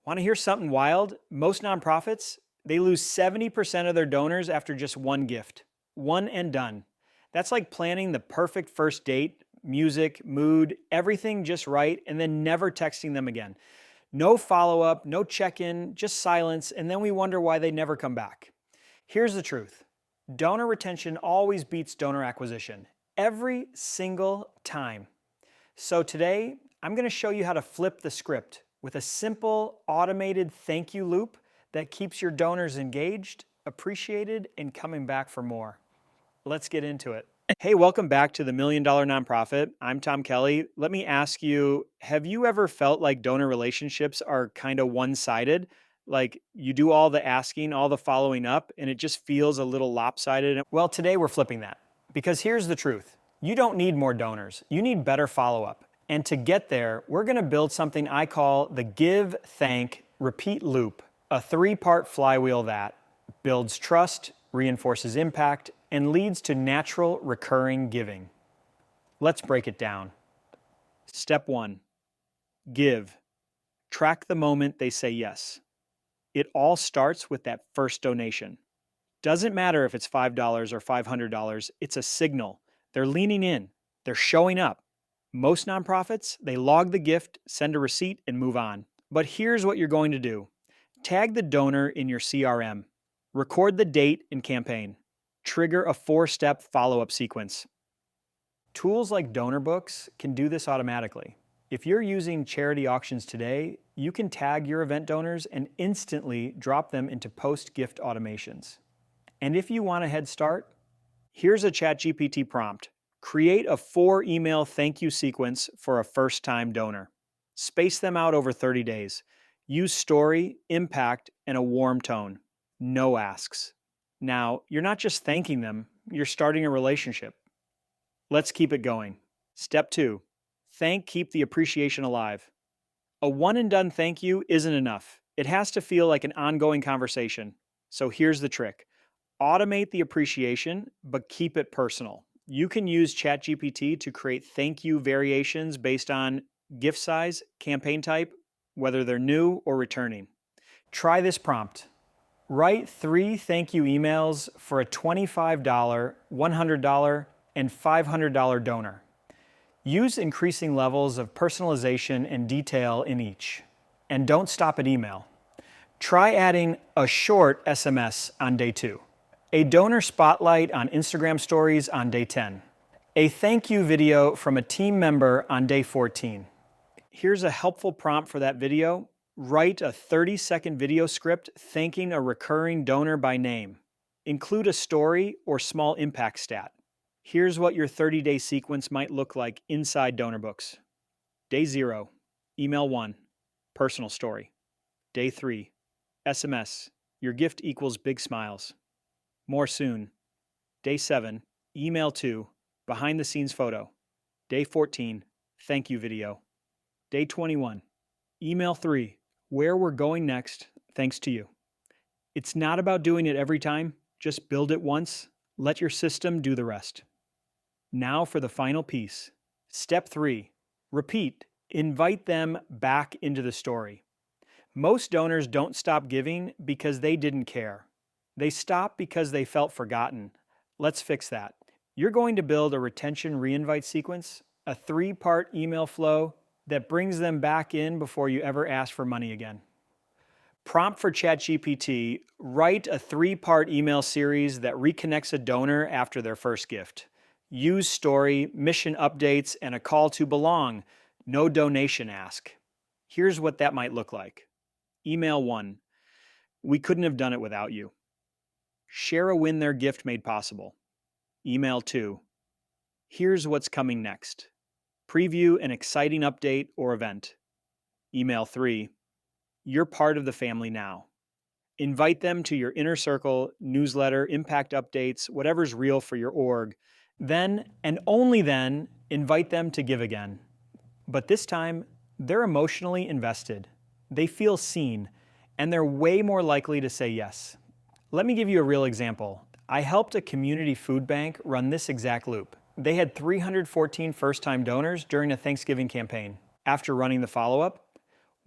Want to hear something wild? Most nonprofits, they lose 70% of their donors after just one gift. One and done. That's like planning the perfect first date, music, mood, everything just right, and then never texting them again. No follow up, no check in, just silence, and then we wonder why they never come back. Here's the truth: donor retention always beats donor acquisition, every single time. So today, I'm going to show you how to flip the script with a simple automated thank you loop that keeps your donors engaged, appreciated, and coming back for more. Let's get into it. Hey, welcome back to the $1 Million Nonprofit. I'm Tom Kelly. Let me ask you, have you ever felt like donor relationships are kind of one-sided? Like you do all the asking, all the following up, and it just feels a little lopsided? Well, today we're flipping that, because here's the truth. You don't need more donors. You need better follow-up. And to get there, we're going to build something I call the Give, Thank, Repeat loop, a 3-part flywheel that builds trust, reinforces impact, and leads to natural recurring giving. Let's break it down. Step 1, give. Track the moment they say yes. It all starts with that first donation. Doesn't matter if it's $5 or $500, it's a signal. They're leaning in, they're showing up. Most nonprofits, they log the gift, send a receipt, and move on. But here's what you're going to do. Tag the donor in your CRM. Record the date and campaign. Trigger a 4-step follow-up sequence. Tools like DonorBooks can do this automatically. If you're using charity auctions today, you can tag your event donors and instantly drop them into post-gift automations. And if you want a head start, here's a ChatGPT prompt. Create a 4-email thank you sequence for a first-time donor. Space them out over 30 days. Use story, impact, and a warm tone. No asks. Now, you're not just thanking them, you're starting a relationship. Let's keep it going. Step 2, keep the appreciation alive. A one-and-done thank you isn't enough. It has to feel like an ongoing conversation. So here's the trick. Automate the appreciation, but keep it personal. You can use ChatGPT to create thank you variations based on gift size, campaign type, whether they're new or returning. Try this prompt. Write 3 thank you emails for a $25, $100, and $500 donor. Use increasing levels of personalization and detail in each. And don't stop at email. Try adding a short SMS on day 2. A donor spotlight on Instagram stories on day 10. A thank you video from a team member on day 14. Here's a helpful prompt for that video. Write a 30-second video script thanking a recurring donor by name. Include a story or small impact stat. Here's what your 30-day sequence might look like inside DonorBooks. Day 0, email 1, personal story. Day 3, SMS, your gift equals big smiles. More soon. Day 7, email 2, behind the scenes photo. Day 14, thank you video. Day 21, email 3, where we're going next, thanks to you. It's not about doing it every time, just build it once, let your system do the rest. Now for the final piece. Step 3, repeat, invite them back into the story. Most donors don't stop giving because they didn't care. They stop because they felt forgotten. Let's fix that. You're going to build a retention reinvite sequence, a 3-part email flow that brings them back in before you ever ask for money again. Prompt for ChatGPT, write a 3-part email series that reconnects a donor after their first gift. Use story, mission updates, and a call to belong. No donation ask. Here's what that might look like. Email 1, we couldn't have done it without you. Share a win their gift made possible. Email 2, here's what's coming next. Preview an exciting update or event. Email 3, you're part of the family now. Invite them to your inner circle, newsletter, impact updates, whatever's real for your org. Then, and only then, invite them to give again. But this time, they're emotionally invested. They feel seen, and they're way more likely to say yes. Let me give you a real example. I helped a community food bank run this exact loop. They had 314 first-time donors during a Thanksgiving campaign. After running the follow-up,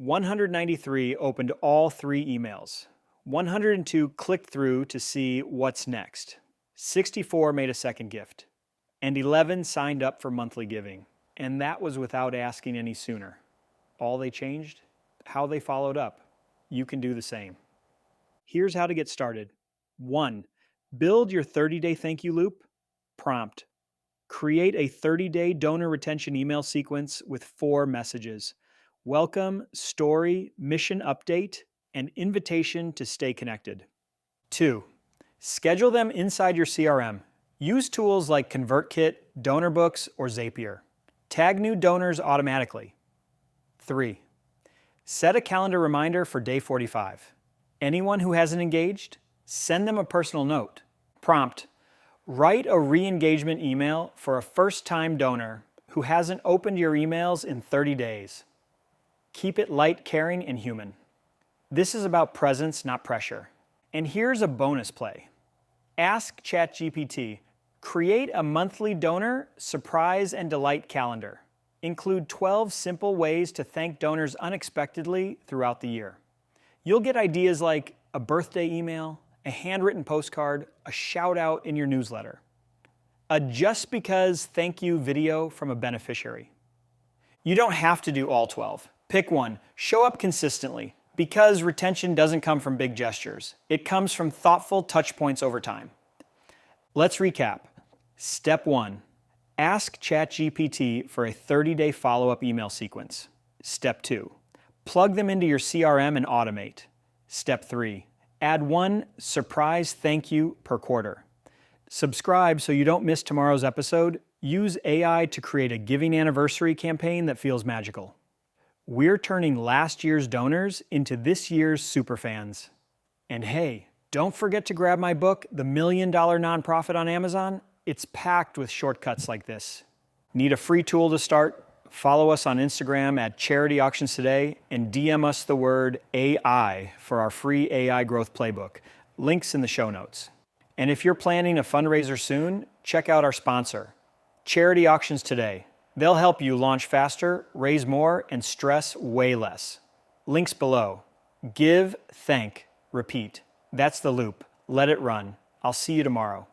193 opened all 3 emails. 102 clicked through to see what's next. 64 made a second gift. And 11 signed up for monthly giving. And that was without asking any sooner. All they changed? How they followed up. You can do the same. Here's how to get started. 1. Build your 30-day thank you loop. Prompt. Create a 30-day donor retention email sequence with 4 messages. Welcome, story, mission update, and invitation to stay connected. 2. Schedule them inside your CRM. Use tools like ConvertKit, DonorBooks, or Zapier. Tag new donors automatically. 3. Set a calendar reminder for day 45. Anyone who hasn't engaged, send them a personal note. Prompt. Write a re-engagement email for a first-time donor who hasn't opened your emails in 30 days. Keep it light, caring, and human. This is about presence, not pressure. And here's a bonus play. Ask ChatGPT, create a monthly donor surprise and delight calendar. Include 12 simple ways to thank donors unexpectedly throughout the year. You'll get ideas like a birthday email, a handwritten postcard, a shout out in your newsletter. A just because thank you video from a beneficiary. You don't have to do all 12. Pick one. Show up consistently, because retention doesn't come from big gestures. It comes from thoughtful touch points over time. Let's recap. Step 1. Ask ChatGPT for a 30-day follow-up email sequence. Step 2. Plug them into your CRM and automate. Step 3. Add 1 surprise thank you per quarter. Subscribe so you don't miss tomorrow's episode. Use AI to create a giving anniversary campaign that feels magical. We're turning last year's donors into this year's superfans. And hey, don't forget to grab my book, The $1 Million Nonprofit, on Amazon. It's packed with shortcuts like this. Need a free tool to start? Follow us on Instagram at Charity Auctions Today and DM us the word AI for our free AI growth playbook. Links in the show notes. And if you're planning a fundraiser soon, check out our sponsor, Charity Auctions Today. They'll help you launch faster, raise more, and stress way less. Links below. Give, thank, repeat. That's the loop. Let it run. I'll see you tomorrow.